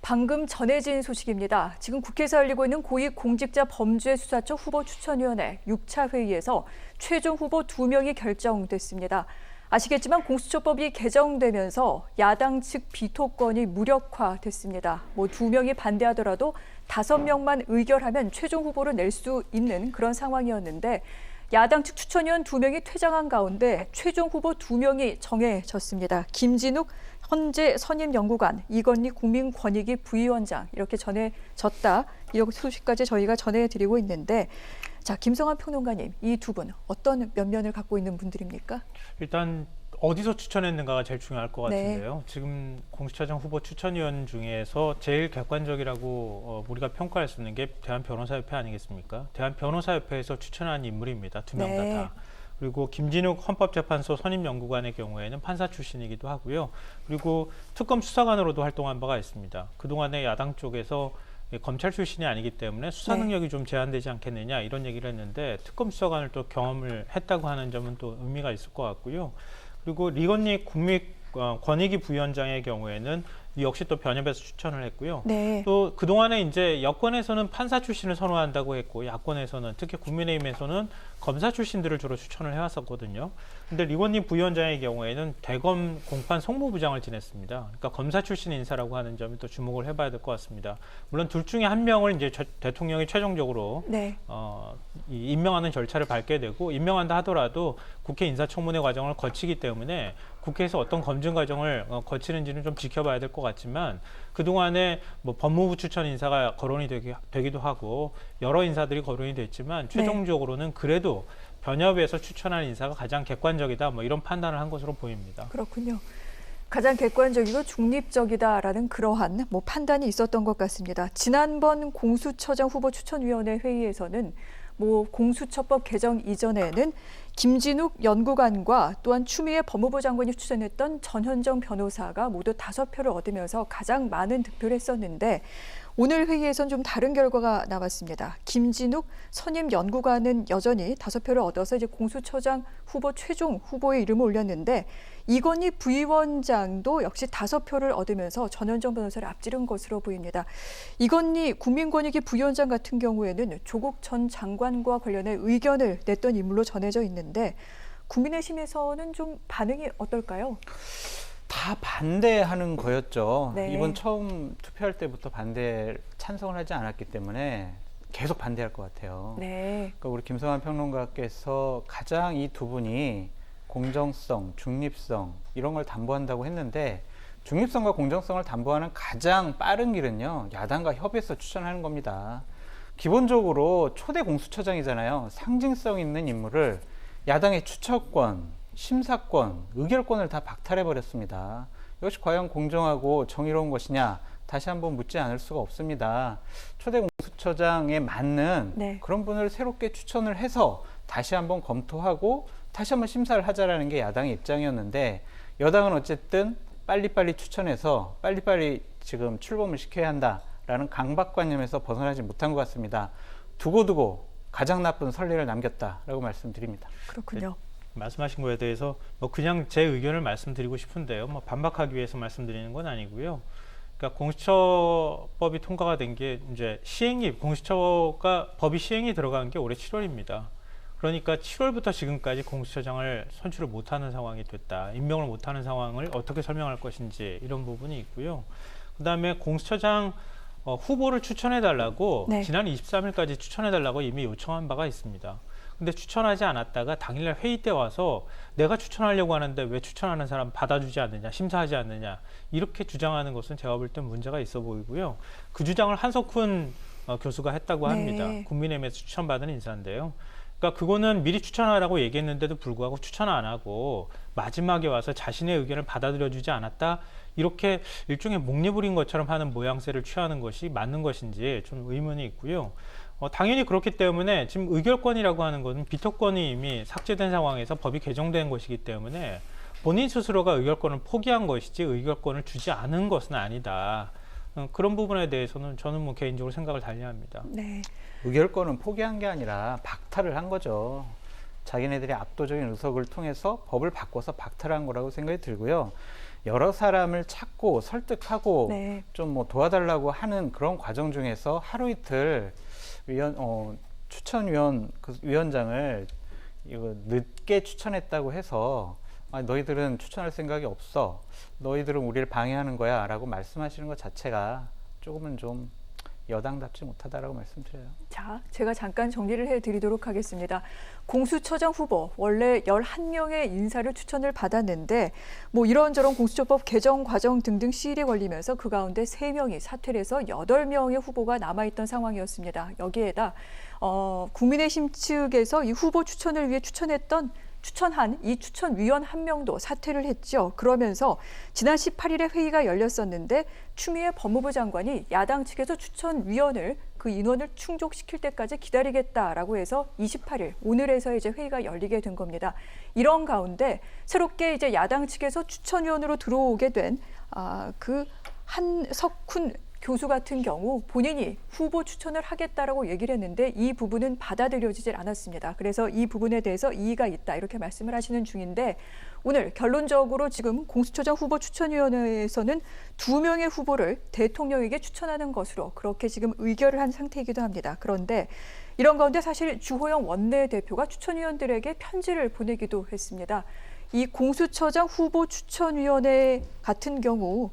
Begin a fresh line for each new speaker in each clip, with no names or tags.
방금 전해진 소식입니다. 지금 국회에서 열리고 있는 고위공직자범죄수사처 후보추천위원회 6차 회의에서 최종 후보 2명이 결정됐습니다. 아시겠지만 공수처법이 개정되면서 야당 측 비토권이 무력화됐습니다. 2명이 반대하더라도 5명만 의결하면 최종 후보를 낼 수 있는 그런 상황이었는데 야당 측 추천위원 2명이 퇴장한 가운데 최종 후보 2명이 정해졌습니다. 김진욱 현재 선임연구관, 이건희 국민권익위 부위원장 이렇게 전해졌다. 이 소식까지 저희가 전해드리고 있는데 자, 김성환 평론가님, 이 두 분 어떤 면면을 갖고 있는 분들입니까?
일단 어디서 추천했는가가 제일 중요할 것 같은데요.
네.
지금 공수처장 후보 추천위원 중에서 제일 객관적이라고 우리가 평가할 수 있는 게 대한변호사협회 아니겠습니까? 대한변호사협회에서 추천한 인물입니다. 두 명
네.
다. 그리고 김진욱 헌법재판소 선임연구관의 경우에는 판사 출신이기도 하고요. 그리고 특검 수사관으로도 활동한 바가 있습니다. 그동안에 야당 쪽에서 검찰 출신이 아니기 때문에 수사 능력이 좀 제한되지 않겠느냐 이런 얘기를 했는데 특검 수사관을 또 경험을 했다고 하는 점은 또 의미가 있을 것 같고요. 그리고 리건리 국민권익위 부위원장의 경우에는 역시 또 변협에서 추천을 했고요.
네.
또 그동안에 이제 여권에서는 판사 출신을 선호한다고 했고 야권에서는 특히 국민의힘에서는 검사 출신들을 주로 추천을 해왔었거든요. 근데 리건리 부위원장의 경우에는 대검 공판 송무부장을 지냈습니다. 그러니까 검사 출신 인사라고 하는 점이 또 주목을 해봐야 될 것 같습니다. 물론 둘 중에 한 명을 이제 대통령이 최종적으로
네.
임명하는 절차를 밟게 되고 임명한다 하더라도 국회 인사청문회 과정을 거치기 때문에 국회에서 어떤 검증 과정을 거치는지는 좀 지켜봐야 될 것 같지만 그동안에 법무부 추천 인사가 거론이 되기도 하고 여러 인사들이 거론이 됐지만 최종적으로는 그래도 변협에서 추천한 인사가 가장 객관적이다 이런 판단을 한 것으로 보입니다.
그렇군요. 가장 객관적이고 중립적이다라는 그러한 판단이 있었던 것 같습니다. 지난번 공수처장 후보 추천위원회 회의에서는 공수처법 개정 이전에는 김진욱 연구관과 또한 추미애 법무부 장관이 추천했던 전현정 변호사가 모두 5표를 얻으면서 가장 많은 득표를 했었는데 오늘 회의에선 좀 다른 결과가 나왔습니다. 김진욱 선임 연구관은 여전히 5표를 얻어서 이제 공수처장 후보 최종 후보에 이름을 올렸는데 이건희 부위원장도 역시 5표를 얻으면서 전현정 변호사를 앞지른 것으로 보입니다. 이건희 국민권익위 부위원장 같은 경우에는 조국 전 장관과 관련해 의견을 냈던 인물로 전해져 있는데 국민의힘에서는 좀 반응이 어떨까요?
다 반대하는 거였죠.
네.
이번 처음 투표할 때부터 찬성을 하지 않았기 때문에 계속 반대할 것 같아요.
네.
그러니까 우리 김성환 평론가께서 가장 이 두 분이 공정성, 중립성 이런 걸 담보한다고 했는데 중립성과 공정성을 담보하는 가장 빠른 길은요. 야당과 협의해서 추천하는 겁니다. 기본적으로 초대 공수처장이잖아요. 상징성 있는 인물을 야당의 추천권, 심사권, 의결권을 다 박탈해버렸습니다. 이것이 과연 공정하고 정의로운 것이냐? 다시 한번 묻지 않을 수가 없습니다. 초대 공수처장에 맞는 그런 분을 새롭게 추천을 해서 다시 한번 검토하고 다시 한번 심사를 하자라는 게 야당의 입장이었는데 여당은 어쨌든 빨리빨리 추천해서 빨리빨리 지금 출범을 시켜야 한다라는 강박관념에서 벗어나지 못한 것 같습니다. 두고두고 가장 나쁜 선례를 남겼다라고 말씀드립니다.
그렇군요.
네. 말씀하신 거에 대해서 그냥 제 의견을 말씀드리고 싶은데요. 반박하기 위해서 말씀드리는 건 아니고요. 그러니까 공수처법이 통과가 된 게 이제 법이 시행이 들어간 게 올해 7월입니다. 그러니까 7월부터 지금까지 공수처장을 선출을 못하는 상황이 됐다. 임명을 못하는 상황을 어떻게 설명할 것인지 이런 부분이 있고요. 그다음에 공수처장 후보를 추천해달라고 지난 23일까지 추천해달라고 이미 요청한 바가 있습니다. 근데 추천하지 않았다가 당일날 회의 때 와서 내가 추천하려고 하는데 왜 추천하는 사람 받아주지 않느냐, 심사하지 않느냐 이렇게 주장하는 것은 제가 볼 땐 문제가 있어 보이고요. 그 주장을 한석훈 교수가 했다고 합니다. 국민의힘에서 추천받은 인사인데요. 그러니까 그거는 미리 추천하라고 얘기했는데도 불구하고 추천 안 하고 마지막에 와서 자신의 의견을 받아들여주지 않았다. 이렇게 일종의 목리부린 것처럼 하는 모양새를 취하는 것이 맞는 것인지 좀 의문이 있고요. 당연히 그렇기 때문에 지금 의결권이라고 하는 것은 비토권이 이미 삭제된 상황에서 법이 개정된 것이기 때문에 본인 스스로가 의결권을 포기한 것이지 의결권을 주지 않은 것은 아니다. 그런 부분에 대해서는 저는 개인적으로 생각을 달리합니다.
네.
의결권은 포기한 게 아니라 박탈을 한 거죠. 자기네들이 압도적인 의석을 통해서 법을 바꿔서 박탈한 거라고 생각이 들고요. 여러 사람을 찾고 설득하고
네.
좀 뭐 도와달라고 하는 그런 과정 중에서 하루 이틀 추천위원 위원장을 이거 늦게 추천했다고 해서 너희들은 추천할 생각이 없어, 너희들은 우리를 방해하는 거야 라고 말씀하시는 것 자체가 조금은 좀 여당답지 못하다라고 말씀드려요.
자, 제가 잠깐 정리를 해드리도록 하겠습니다. 공수처장 후보 원래 11명의 인사를 추천을 받았는데 뭐 이런저런 공수처법 개정 과정 등등 시일이 걸리면서 그 가운데 3명이 사퇴를 해서 8명의 후보가 남아있던 상황이었습니다. 여기에다 국민의힘 측에서 이 후보 추천을 위해 추천한 이 추천위원 1명도 사퇴를 했죠. 그러면서 지난 18일에 회의가 열렸었는데 추미애 법무부 장관이 야당 측에서 추천위원을 그 인원을 충족시킬 때까지 기다리겠다라고 해서 28일 오늘에서 이제 회의가 열리게 된 겁니다. 이런 가운데 새롭게 이제 야당 측에서 추천위원으로 들어오게 된 그 한석훈 교수 같은 경우 본인이 후보 추천을 하겠다라고 얘기를 했는데 이 부분은 받아들여지질 않았습니다. 그래서 이 부분에 대해서 이의가 있다 이렇게 말씀을 하시는 중인데 오늘 결론적으로 지금 공수처장 후보 추천위원회에서는 2명의 후보를 대통령에게 추천하는 것으로 그렇게 지금 의결을 한 상태이기도 합니다. 그런데 이런 가운데 사실 주호영 원내대표가 추천위원들에게 편지를 보내기도 했습니다. 이 공수처장 후보 추천위원회 같은 경우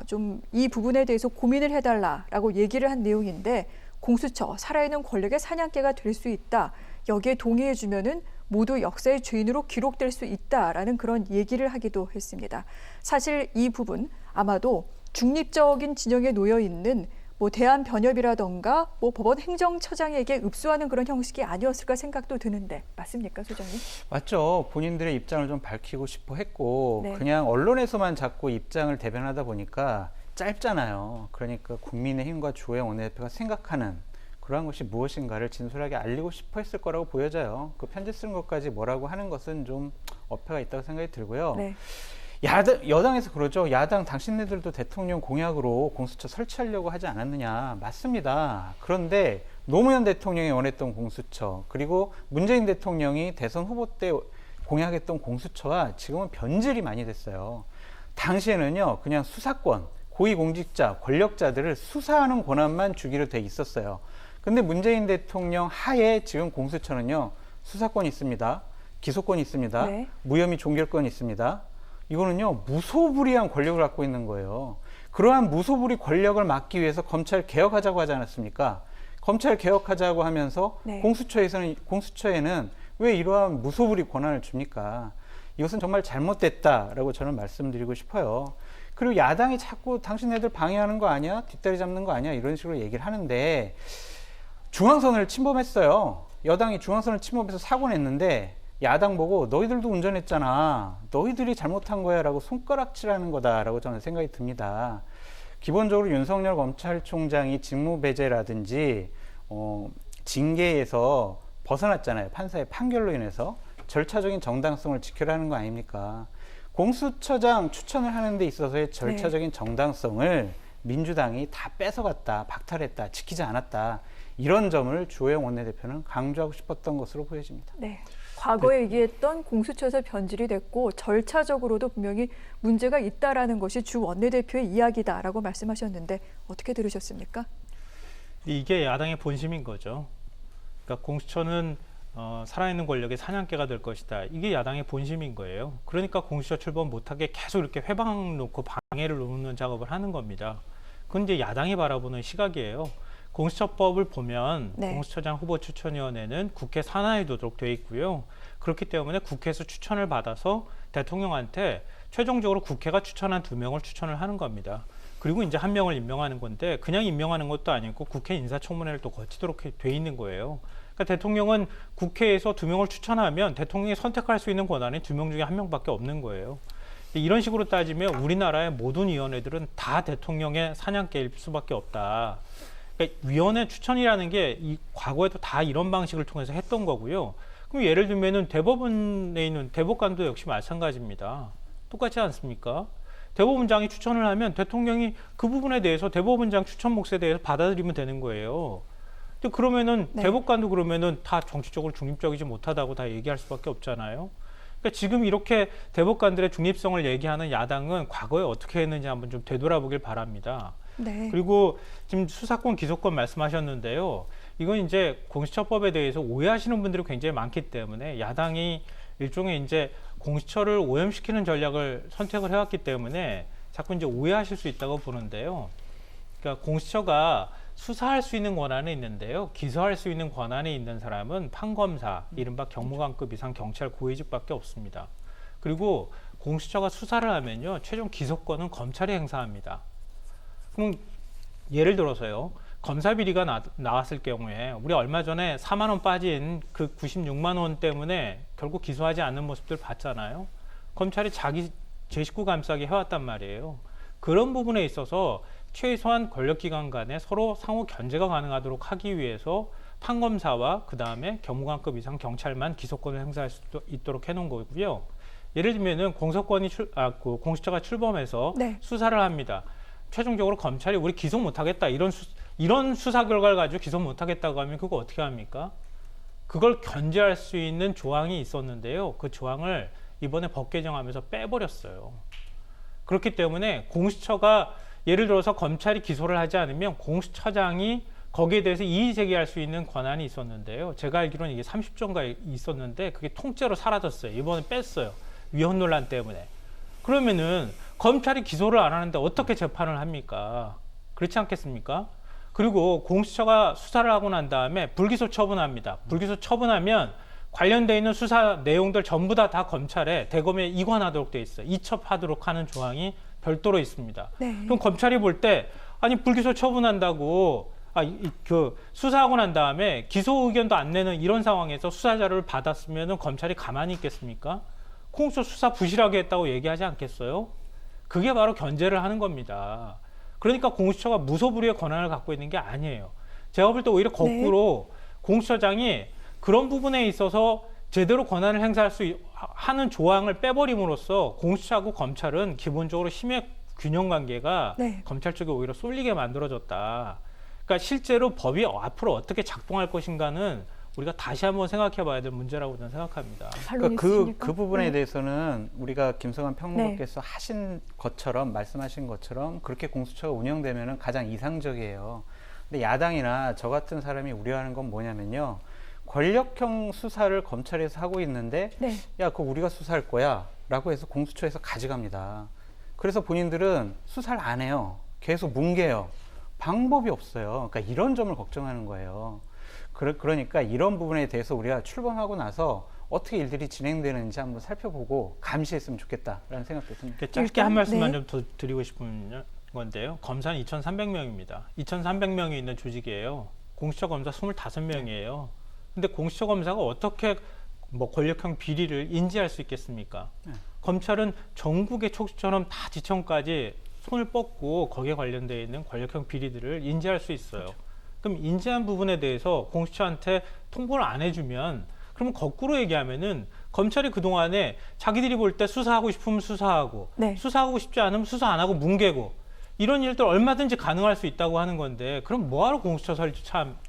좀 이 부분에 대해서 고민을 해달라라고 얘기를 한 내용인데 공수처 살아있는 권력의 사냥개가 될 수 있다. 여기에 동의해주면은 모두 역사의 죄인으로 기록될 수 있다라는 그런 얘기를 하기도 했습니다. 사실 이 부분 아마도 중립적인 진영에 놓여 있는 뭐 대한변협이라던가 뭐 법원 행정처장에게 읍수하는 그런 형식이 아니었을까 생각도 드는데 맞습니까, 소장님?
맞죠. 본인들의 입장을 좀 밝히고 싶어 했고
네.
그냥 언론에서만 자꾸 입장을 대변하다 보니까 짧잖아요. 그러니까 국민의힘과 주호영 원내대표가 생각하는 그러한 것이 무엇인가를 진솔하게 알리고 싶어 했을 거라고 보여져요. 그 편지 쓰는 것까지 뭐라고 하는 것은 좀 어폐가 있다고 생각이 들고요.
네.
여당에서 그러죠. 야당 당신네들도 대통령 공약으로 공수처 설치하려고 하지 않았느냐. 맞습니다. 그런데 노무현 대통령이 원했던 공수처 그리고 문재인 대통령이 대선 후보 때 공약했던 공수처와 지금은 변질이 많이 됐어요. 당시에는요 그냥 수사권, 고위공직자, 권력자들을 수사하는 권한만 주기로 돼 있었어요. 근데 문재인 대통령 하에 지금 공수처는요 수사권이 있습니다. 기소권이 있습니다.
네.
무혐의 종결권이 있습니다. 이거는요 무소불위한 권력을 갖고 있는 거예요. 그러한 무소불위 권력을 막기 위해서 검찰 개혁하자고 하지 않았습니까? 검찰 개혁하자고 하면서
네.
공수처에는 왜 이러한 무소불위 권한을 줍니까? 이것은 정말 잘못됐다라고 저는 말씀드리고 싶어요. 그리고 야당이 자꾸 당신네들 방해하는 거 아니야? 뒷다리 잡는 거 아니야? 이런 식으로 얘기를 하는데 중앙선을 침범했어요. 여당이 중앙선을 침범해서 사고 냈는데 야당 보고 너희들도 운전했잖아. 너희들이 잘못한 거야 라고 손가락질하는 거다라고 저는 생각이 듭니다. 기본적으로 윤석열 검찰총장이 직무배제라든지 징계에서 벗어났잖아요. 판사의 판결로 인해서 절차적인 정당성을 지켜라는 거 아닙니까? 공수처장 추천을 하는 데 있어서의 절차적인 정당성을 민주당이 다 뺏어갔다, 박탈했다, 지키지 않았다. 이런 점을 주호영 원내대표는 강조하고 싶었던 것으로 보여집니다.
네. 과거에 얘기했던 공수처에서 변질이 됐고 절차적으로도 분명히 문제가 있다라는 것이 주 원내대표의 이야기다라고 말씀하셨는데 어떻게 들으셨습니까?
이게 야당의 본심인 거죠. 그러니까 공수처는 살아있는 권력의 사냥개가 될 것이다. 이게 야당의 본심인 거예요. 그러니까 공수처 출범 못하게 계속 이렇게 회방 놓고 방해를 놓는 작업을 하는 겁니다. 그건 이제 야당이 바라보는 시각이에요. 공수처법을 보면
네.
공수처장 후보 추천위원회는 국회 산하에 두도록 되어 있고요. 그렇기 때문에 국회에서 추천을 받아서 대통령한테 최종적으로 국회가 추천한 2명을 추천을 하는 겁니다. 그리고 이제 1명을 임명하는 건데 그냥 임명하는 것도 아니고 국회 인사청문회를 또 거치도록 돼 있는 거예요. 그러니까 대통령은 국회에서 2명을 추천하면 대통령이 선택할 수 있는 권한이 2명 중에 1명밖에 없는 거예요. 이런 식으로 따지면 우리나라의 모든 위원회들은 다 대통령의 사냥개일 수밖에 없다. 그러니까 위원회 추천이라는 게 과거에도 다 이런 방식을 통해서 했던 거고요. 그럼 예를 들면은 대법원에 있는 대법관도 역시 마찬가지입니다. 똑같지 않습니까? 대법원장이 추천을 하면 대통령이 그 부분에 대해서 대법원장 추천 몫에 대해서 받아들이면 되는 거예요. 근데 그러면은
네.
대법관도 그러면은 다 정치적으로 중립적이지 못하다고 다 얘기할 수밖에 없잖아요. 그러니까 지금 이렇게 대법관들의 중립성을 얘기하는 야당은 과거에 어떻게 했는지 한번 좀 되돌아보길 바랍니다.
네.
그리고 지금 수사권, 기소권 말씀하셨는데요. 이건 이제 공수처법에 대해서 오해하시는 분들이 굉장히 많기 때문에 야당이 일종의 이제 공수처를 오염시키는 전략을 선택을 해왔기 때문에 자꾸 이제 오해하실 수 있다고 보는데요. 그러니까 공수처가 수사할 수 있는 권한이 있는데요. 기소할 수 있는 권한이 있는 사람은 판검사, 이른바 경무관급 이상 경찰 고위직밖에 없습니다. 그리고 공수처가 수사를 하면요, 최종 기소권은 검찰이 행사합니다. 그럼 예를 들어서요, 검사 비리가 나왔을 경우에 우리 얼마 전에 4만 원 빠진 그 96만 원 때문에 결국 기소하지 않는 모습들 봤잖아요. 검찰이 자기 제 식구 감싸기 해왔단 말이에요. 그런 부분에 있어서 최소한 권력기관 간에 서로 상호 견제가 가능하도록 하기 위해서 판검사와 그 다음에 경무관급 이상 경찰만 기소권을 행사할 수 있도록 해놓은 거고요. 예를 들면은 공수처가 출범해서
네.
수사를 합니다. 최종적으로 검찰이 우리 기소 못하겠다 이런 수사 결과를 가지고 기소 못하겠다고 하면 그거 어떻게 합니까? 그걸 견제할 수 있는 조항이 있었는데요. 그 조항을 이번에 법 개정하면서 빼버렸어요. 그렇기 때문에 공수처가 예를 들어서 검찰이 기소를 하지 않으면 공수처장이 거기에 대해서 이의 제기할 수 있는 권한이 있었는데요. 제가 알기로는 이게 30조인가 있었는데 그게 통째로 사라졌어요. 이번에 뺐어요. 위헌 논란 때문에. 그러면은 검찰이 기소를 안 하는데 어떻게 재판을 합니까? 그렇지 않겠습니까? 그리고 공수처가 수사를 하고 난 다음에 불기소 처분합니다. 불기소 처분하면 관련돼 있는 수사 내용들 전부 다 검찰에 대검에 이관하도록 돼 있어요. 이첩하도록 하는 조항이 별도로 있습니다.
네.
그럼 검찰이 볼 때 아니 불기소 처분한다고 수사하고 난 다음에 기소 의견도 안 내는 이런 상황에서 수사 자료를 받았으면 검찰이 가만히 있겠습니까? 공수처 수사 부실하게 했다고 얘기하지 않겠어요? 그게 바로 견제를 하는 겁니다. 그러니까 공수처가 무소불위의 권한을 갖고 있는 게 아니에요. 제가 볼 때 오히려 거꾸로 공수처장이 그런 부분에 있어서 제대로 권한을 행사할 수 하는 조항을 빼버림으로써 공수처하고 검찰은 기본적으로 힘의 균형 관계가
네.
검찰 쪽에 오히려 쏠리게 만들어졌다. 그러니까 실제로 법이 앞으로 어떻게 작동할 것인가는 우리가 다시 한번 생각해 봐야 될 문제라고 저는 생각합니다.
반론이
그러니까
있으십니까?
그 부분에
네.
대해서는 우리가 김성환 평론가께서 하신 것처럼 말씀하신 것처럼 그렇게 공수처가 운영되면 가장 이상적이에요. 근데 야당이나 저 같은 사람이 우려하는 건 뭐냐면요. 권력형 수사를 검찰에서 하고 있는데
네.
야, 그거 우리가 수사할 거야 라고 해서 공수처에서 가져갑니다. 그래서 본인들은 수사를 안 해요. 계속 뭉개요. 방법이 없어요. 그러니까 이런 점을 걱정하는 거예요. 그러니까 이런 부분에 대해서 우리가 출범하고 나서 어떻게 일들이 진행되는지 한번 살펴보고 감시했으면 좋겠다라는 생각도 듭니다.
짧게 한 말씀만
네.
좀 더 드리고 싶은 건데요. 검사는 2,300명입니다. 2,300명이 있는 조직이에요. 공수처 검사 25명이에요. 근데 공수처 검사가 어떻게 권력형 비리를 인지할 수 있겠습니까? 검찰은 전국의 촉수처럼 다 지청까지 손을 뻗고 거기에 관련되어 있는 권력형 비리들을 인지할 수 있어요. 그렇죠. 그럼 인지한 부분에 대해서 공수처한테 통보를 안 해주면 그러면 거꾸로 얘기하면은 검찰이 그동안에 자기들이 볼 때 수사하고 싶으면 수사하고
네.
수사하고 싶지 않으면 수사 안 하고 뭉개고 이런 일들 얼마든지 가능할 수 있다고 하는 건데 그럼 뭐하러 공수처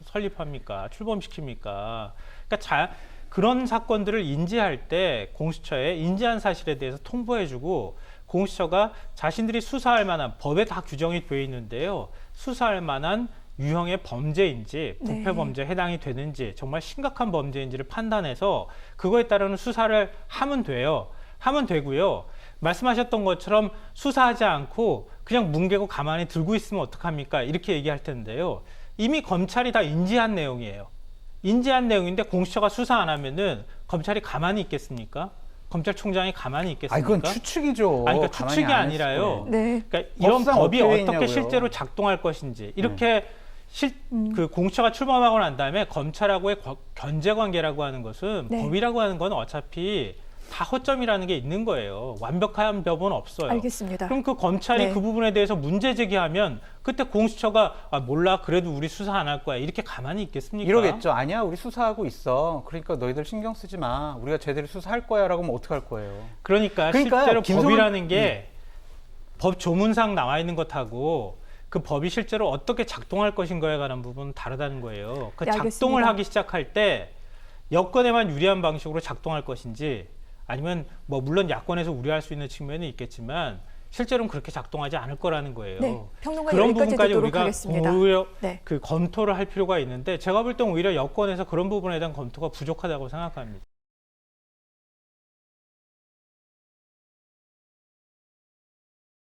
설립합니까? 출범시킵니까? 그러니까 그런 사건들을 인지할 때 공수처에 인지한 사실에 대해서 통보해주고 공수처가 자신들이 수사할 만한 법에 다 규정이 되어 있는데요. 수사할 만한 유형의 범죄인지 부패 범죄에 해당이 되는지 정말 심각한 범죄인지를 판단해서 그거에 따르는 수사를 하면 돼요. 하면 되고요. 말씀하셨던 것처럼 수사하지 않고 그냥 뭉개고 가만히 들고 있으면 어떡합니까? 이렇게 얘기할 텐데요. 이미 검찰이 다 인지한 내용이에요. 인지한 내용인데 공수처가 수사 안 하면은 검찰이 가만히 있겠습니까? 검찰총장이 가만히 있겠습니까?
이건 추측이죠.
아니, 그러니까 추측이 아니라요.
네.
그러니까 이런
법상
법이
어떻게
어떻게
있냐고요.
실제로 작동할 것인지 이렇게 그 공수처가 출범하고 난 다음에 검찰하고의 견제 관계라고 하는 것은
네.
법이라고 하는 건 어차피 다 허점이라는 게 있는 거예요. 완벽한 법은 없어요.
알겠습니다.
그럼 그 검찰이
네.
그 부분에 대해서 문제 제기하면 그때 공수처가 몰라 그래도 우리 수사 안 할 거야 이렇게 가만히 있겠습니까?
이러겠죠. 아니야, 우리 수사하고 있어. 그러니까 너희들 신경 쓰지 마. 우리가 제대로 수사할 거야라고 하면 어떡할 거예요?
그러니까
그러니까요,
실제로 법이라는 게 법 조문상 나와 있는 것하고 그 법이 실제로 어떻게 작동할 것인가에 관한 부분은 다르다는 거예요. 그
네,
작동을
알겠습니다.
하기 시작할 때 여건에만 유리한 방식으로 작동할 것인지 아니면 뭐 물론 야권에서 우려할 수 있는 측면이 있겠지만 실제로는 그렇게 작동하지 않을 거라는 거예요.
네, 평론가
그런
여기까지
부분까지
듣도록
우리가
하겠습니다.
오히려
네.
그 검토를 할 필요가 있는데 제가 볼 땐 오히려 여권에서 그런 부분에 대한 검토가 부족하다고 생각합니다.